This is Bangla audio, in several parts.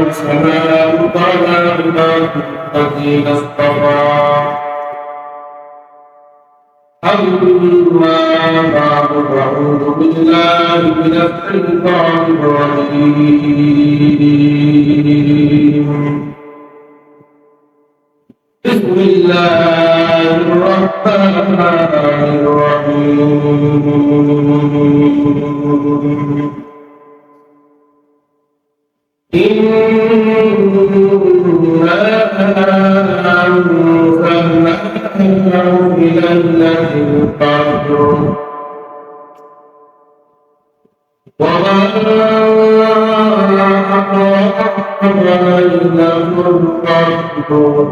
والسلام على عباده الذين اصطفى أما بعد فأعوذ بالله من الشيطان الرجيم بسم الله الرحمن الرحيم إنا أنزلناه بليلة القدر وما أدراك ما ليلة القدر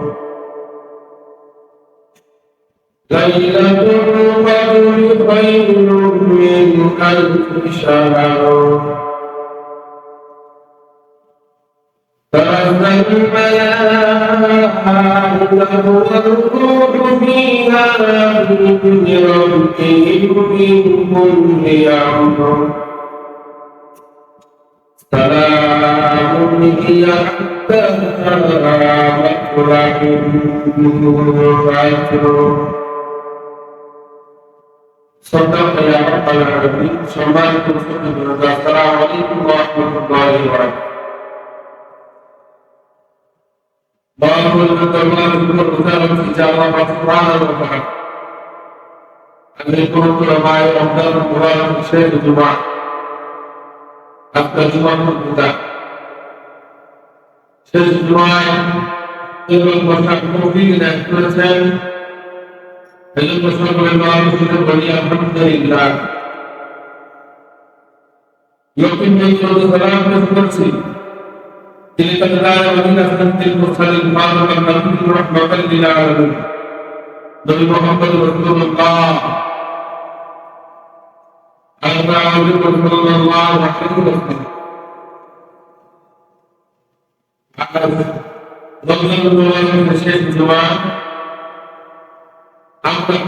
ليلة القدر خير من ألف شهر تنزل الملائكة والروح فيها بإذن ربهم من كل أمر سلام هي حتى مطلع الفجر صدق يا رب العالمين. সম্মানিত মুসলিম আসসালামু আলাইকুম ওয়া রাহমাতুল্লাহি ওয়া বারাকাতুহু। তিনি তাআলা মদিনা সনদে মুরসালিন মানব নবী রাহমাতাল লিল আলামিন নবী মুহাম্মদ রাসূলুল্লাহ সাল্লাল্লাহু আলাইহি ওয়াসাল্লাম রমজান শেষ জুমা আমরা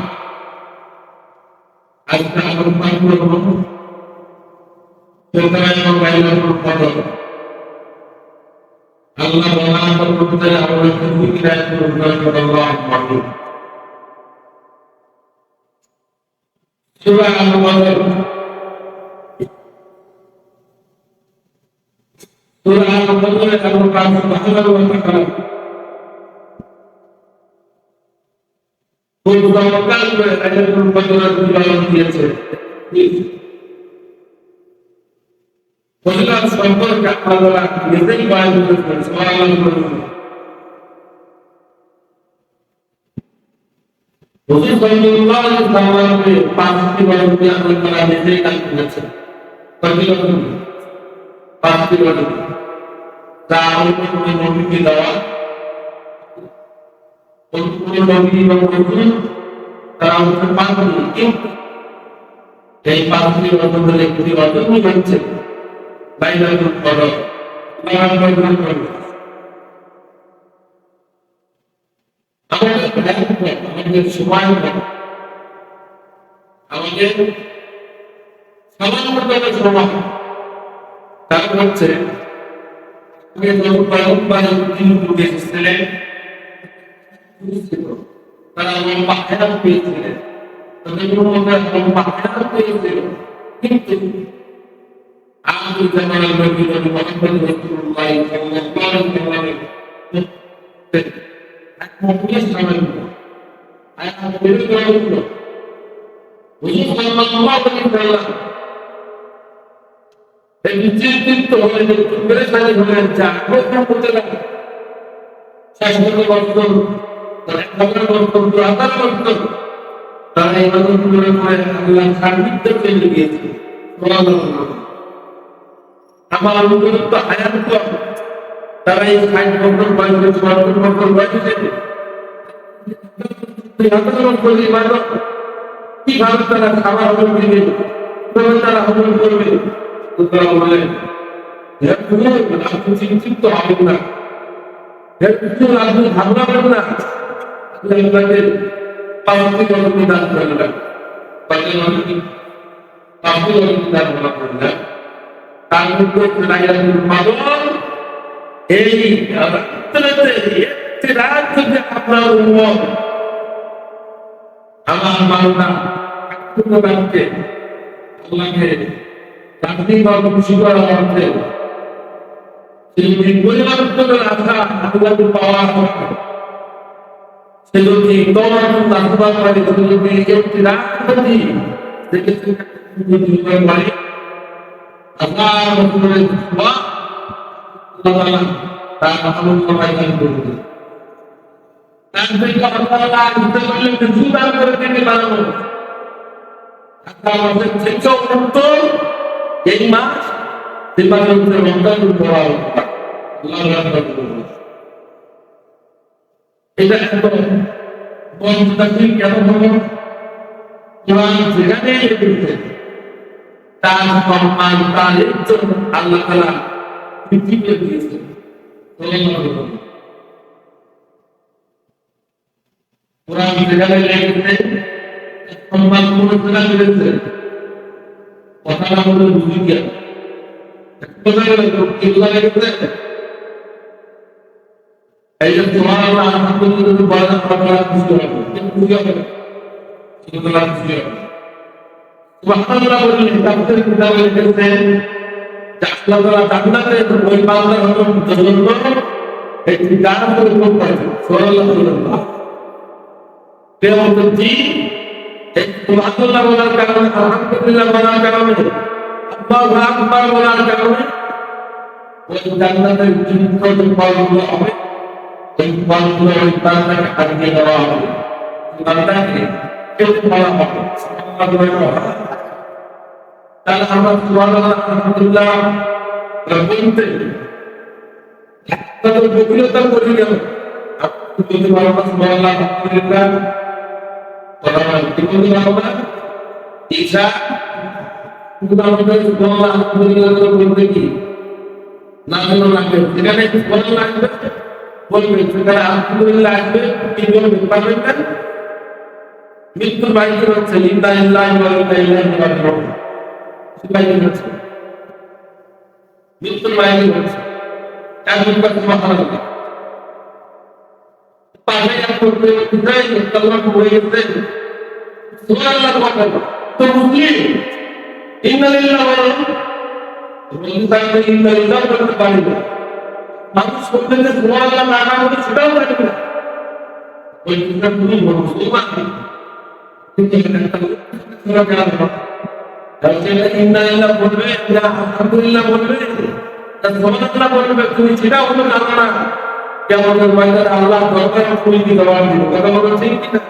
আজকে আলোচনা করব এবং লাইলাতুল কদর। Allah Taala berkata Allah kita kepada Allah Subhanahu. Surah Al-Qadr. Surah Al-Qadr Allah Subhanahu wa taala. Berdoakan kepada Al-Qadr dalam diaje. Fadilat সম্পর্কে আল্লাহ নিজেই বয়ান করেছেন সুবহানাল্লাহ। হুজুর সাল্লাল্লাহু আলাইহি ওয়াসাল্লামের পাঁচটি বাণী আল্লাহ তাআলা নিজেই দান করেছেন। ফজিলত পাঁচটি বাণী যা আমাদের নবীকে দেওয়া কোন নবী এবং রাসূল তারা হচ্ছে পাঁচটি। এই পাঁচটি বাণীর একটি বাণী হচ্ছে লাইলাতুল কদর। আমাদের সময় আমাদের সাধারণত সময় তার হচ্ছে তারা লম্বা হায়াত পেয়েছিলেন, তাদের মধ্যে লম্বা হায়াত পেয়েছিল, কিন্তু আখির জামানার নবী মুহাম্মদ রাসূলুল্লাহ সাল্লাল্লাহু আলাইহি ওয়াসাল্লাম এক মুমিনের সামনে আয়াত পড়ে গেল। হুজুর সাল্লাল্লাহু আলাইহি ওয়াসাল্লাম এই চিন্তিত হয়ে পেরেশানি হলেন, যা প্রশ্ন করতে লাগলেন শাসনের বর্তন তারা খবরের বর্তন আদার বর্তন তারা এই বর্তনগুলো করে আল্লাহ সান্নিধ্য পেয়ে গিয়েছে। আমার অনুগত হায়াত কম, তারা এই 60 বছর বয়সে 70 বছর বয়সে কিভাবে তারা খাবার হজম দিবে, কিভাবে তারা হজম করবে? তারা বলেন আপনি চিন্তিত হবেন না, আপনি ভাবনাবেন না, আপনাদের পাঁচটি গল্পী দান করেন না, পাঁচটি গল্পী দান করবেন না। তার মধ্যে লাইলাতুল কদর এই রাত্রিতে একটি রাত যদি আপনার উম্মত আমার বান্দা রাখতে আল্লাহকে রাত্রি বা খুশি করার অর্থে যদি পরিবর্তনের আশা আল্লাহকে পাওয়া সে যদি তোমার আশীর্বাদ করে সে যদি একটি রাত যদি দেখেছেন পারে আল্লাহ রসুলের দোয়া আল্লাহ তার আমল নামায় দান করবে তার থেকে আল্লাহ ইচ্ছা করলে কিছু দান করে দিতে পারবো আমাদের থেকেও উত্তর এই মাস দিবাগত রমজান করা এটা এত বন্ধুতাকে কেন হলো কোরআন যেখানে লিখেছে তার সম্মান তার ইজ্জত আল্লাহ তাআলা পৃথিবীতে দিয়েছে কোরআন যেখানে লিখেছে সম্মান কোন জায়গা মিলেছে কথাটা হলো বুঝি কি কথা হলো কি লিখেছে এই যে সুবহানাল্লাহ আলহামদুলিল্লাহ বলা আপনারা বুঝতে পারবেন কিন্তু বুঝতে পারবেন সুবহানাল্লাহ বুঝতে পারবেন সুবহানাল্লাহ বললেন তাফসীর কিতাবে লিখেছেন যে আল্লাহ তাআলা জান্নাতে ওই বান্দার জন্য একটি গান পরিকল্পনা করেছেন সুবহানাল্লাহ কিয়ামতের দিন এই সুবহানাল্লাহ বলার কারণে আলহামদুলিল্লাহ বলার কারণে আল্লাহু আকবার বলার কারণে ওই জান্নাতের জিনিসগুলো পাওয়া হবে এই ফলগুলো ওই বান্দাকে হারিয়ে দেওয়া হবে বান্দাকে কেউ বলা হবে তাহলে আমরা সুবহানাল্লাহ আলহামদুলিল্লাহ বলতে তাদের গভীরতা করি গেল যদি বলা সুবহানাল্লাহ আলহামদুলিল্লাহ কি বলতে পারবো না ঈশা আমাদের সুবহানাল্লাহ আলহামদুলিল্লাহ বলতে কি না হলো লাগবে যেখানে সুবহানাল্লাহ লাগবে বলবেন সেখানে আলহামদুলিল্লাহ আসবে কি বলবেন পারবেন না মৃত্যুর বাইরে হচ্ছে লিল্লাহি ওয়া ইন্না ইলাইহি রাজিউন বাইরে হচ্ছে মৃত্যুর বাইরে হচ্ছে একবার সুবহানাল্লাহ পাবে করতে বিদায় আল্লাহ বলে গেছেন সুবহানাল্লাহ তো মুসলিম ইন্না লিল্লাহি ওয়া ইন্না ইলাইহি রাজিউন করতে পারি না মানুষ বলতে যে সুবহানাল্লাহ না না বলে সেটাও জানে না ওই কথা তুমি বলো সুবহানাল্লাহ কিন্তু এটা সুরা কেন তাহলে ইন্না লিল্লাহি বলবে না আলহামদুলিল্লাহ বলবে তা সুবহানাল্লাহ বলবে তুমি সেটা হলো জানো না কেমন ময়দানে আল্লাহ দরবারে তুমি কি জবাব দিবে কথা বলো ঠিক কি না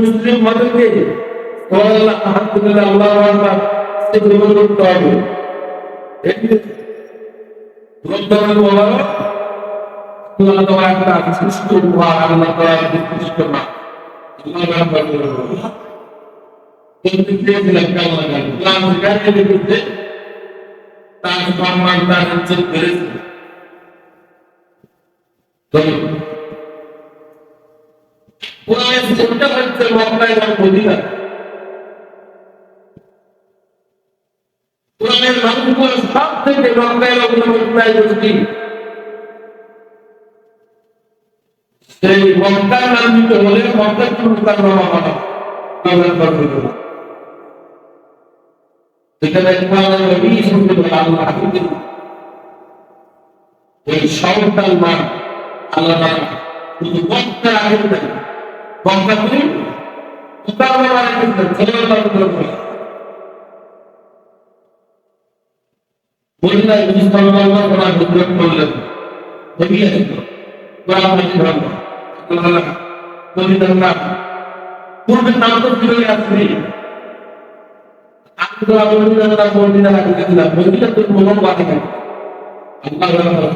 মুসলিম মতকে সুবহানাল্লাহ আলহামদুলিল্লাহ আল্লাহু আকবার সে বলতে হবে রমজানের মোবারক আল্লাহ তাআলা একটা সৃষ্টি উপহার আল্লাহ তাআলা সৃষ্টি মা আল্লাহ আকবার কিন্তু দেখলেন কেমন লাগে প্লান গাড়ি দিতে তার সম্মান তার ইজ্জত বেড়েছে তো কোরআনের যেটা হচ্ছে মক্কা এবং মদিনা কোরআনের মানুষগুলো সব থেকে মক্কা এবং মদিনায় বসতি সেই মক্কার নাম দিতে হলে মক্কার মুকাররমা হলো এখানে কোরআনের নবী সাল্লাল্লাহু আলাইহি ওয়াসাল্লাম ওই সন্তান মা আল্লাহ তাআলা শুধু মক্কা রাখেন না মক্কা তুমি মুকাররমা রাখেন সাল্লাল্লাহু আলাইহি ওয়াসাল্লাম মদিনায় মুসলমানরা কোরআন হিজরত করলেন নবী আসলেন কোরআন হিজরত আল্লাহ মদিনার নাম পূর্বের নাম তো ছিল ইয়াসরিন আব্দুল্লাহ মদিনার নাম মদিনা রাখলেন মদিনা তো মোহাম্মদ বানালেন আল্লাহ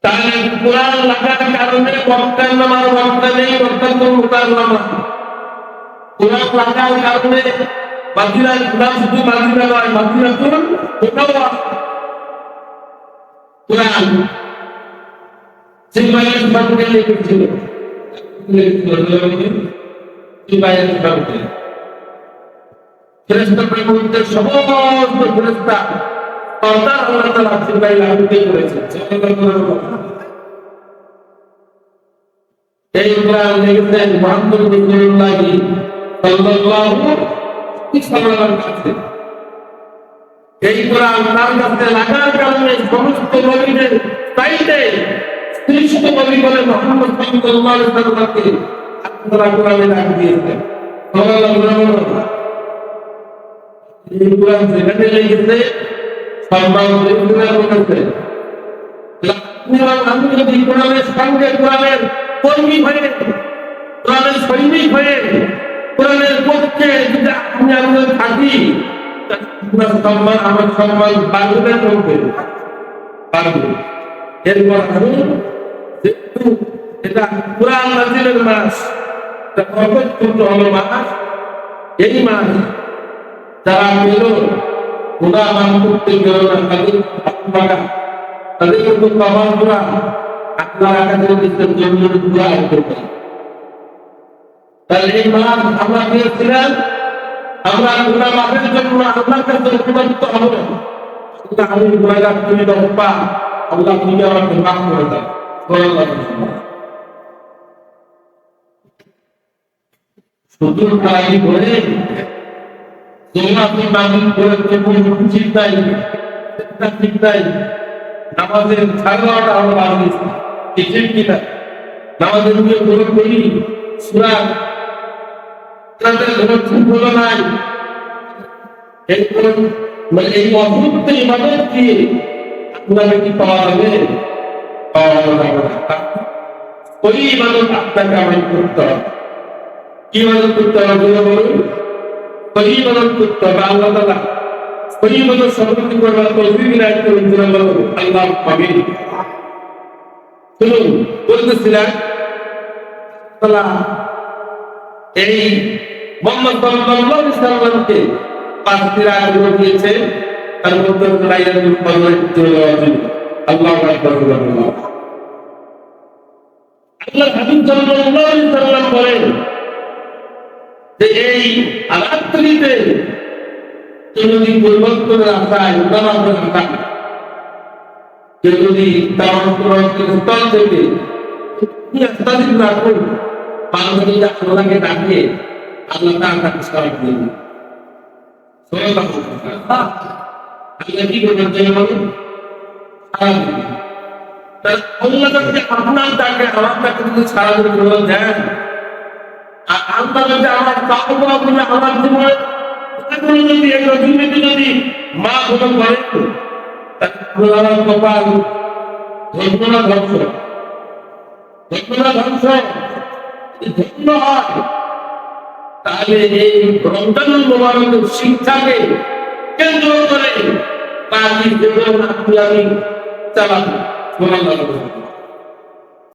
তাহলে কোরআন লাগার কারণে মক্কার নাম আর মক্কা নেই মক্কা তো মুকাররমা কোরআন লাগার কারণে মাদিনা নাম শুধু মাদিনা নয় মাদিনা তো কোথাও কোরআন সিলবাইয়ের সম্পর্কে লিখেছিল সিলবাইয়ের সম্পর্কে ফেরেশতাদের মধ্যে সমস্ত ফেরেশতা সর্দার আল্লাহ তাআলা জিবরাইল আমিনকে করেছেন। এই কোরআন লিখেছেন মুহাম্মদ রাসূলুল্লাহ সাল্লাল্লাহু আলাইহি ওয়াসাল্লামের কাছে। এই কোরআন তার কাছে লাগার কারণে সমস্ত নবীদের চাইতে শ্রেষ্ঠ নবী বলে মুহাম্মদ সাল্লাল্লাহু আলাইহি ওয়াসাল্লামকে আল্লাহ কোরআনে ডাক দিয়েছেন। এই কোরআন যেখানে লিখেছে সম্মান করেছে। আমি যদি কোরআনের সঙ্গে কোরআনের কর্মী হয়ে কোরআনের সৈনিক হয়ে কোরআনের পক্ষে যদি আপনি আমি থাকি আপনার সম্মান আমার সম্মান বাড়বে কমবে পারবে। এরপর আমি যেহেতু এটা কোরআন নাজিলের মাস, এটা বরকতপূর্ণ হলো মাস, এই মাস যারা পেল গুনাহ মাফ করতে গেল না তাদের আত্মাটা তাদের মতো কমাল করা আপনার কাছে দিচ্ছেন জন্য দোয়া করবেন। তাহলে এই মাস আমরা পেয়েছিলাম, আমরা গুনাহ মাফের জন্য আল্লাহর কাছে উপযুক্ত হব। আমি গুনাহগার, তুমি রব্বা, আল্লাহ তুমি আমাকে মাফ করে দাও। শুধু তাই বলে আপনি মালিক করে ঠিক নাই, ঠিক নাই, নামাজের 11:30 হলো বাজে, ঠিক কিনা? নামাজের মধ্যে গ্রহণ করি সূরা তাদের গ্রহণ ঠিক হলো নাই। এরপর এই অভুক্ত ইবাদত দিয়ে আপনাকে কি পাওয়া যাবে? পাওয়া যাবে না। ওই ইবাদত আপনাকে আমল করতে হবে। কি ইবাদত করতে হবে বলুন? ওই ইবাদত করতে হবে আল্লাহ তাআলা ওই ইবাদত সম্পর্কে করার তৌফিক দান করুন। আল্লাহ আমিন। শুনুন, বলতেছিলাম তাআলা এই মুহাম্মদ সাল্লাল্লাহু আলাইহি ওয়াসাল্লামকে 5টি রাত দিয়েছে, তার মধ্যে লাইলাতুল কদর আল্লাহু আকবার। আল্লাহ হাবিব সাল্লাল্লাহু আলাইহি ওয়াসাল্লাম বলেন যে এই রাত্রিতে যদি পরিবর্তনের আশায় নামাজের আশায় কেউ যদি তার অন্তরের স্থল থেকে আস্তাদিক রাখুন, পাঁচজনে আল্লাহকে ডাকিয়ে আল্লাহ তাকে সাড়া দিবেন। আল্লাহ কি করবেন জানেন? সাড়া দিবেন। তাহলে আল্লাহ যদি আপনার ডাকে আমার ডাকে যদি সাড়া দিতে দেন, আর আল্লাহ যদি আমার চাওয়া বলে আমার জীবনে যদি এক রজনীতে যদি মা ভুল করে তাহলে কপাল ঘটনা ধ্বংস, ঘটনা ধ্বংস ধন্য হয়। তাহলে এই রমজানুল মুবারকের শিক্ষাকে কেন্দ্র করে বাকি জীবন আপনি আমি চালাবো।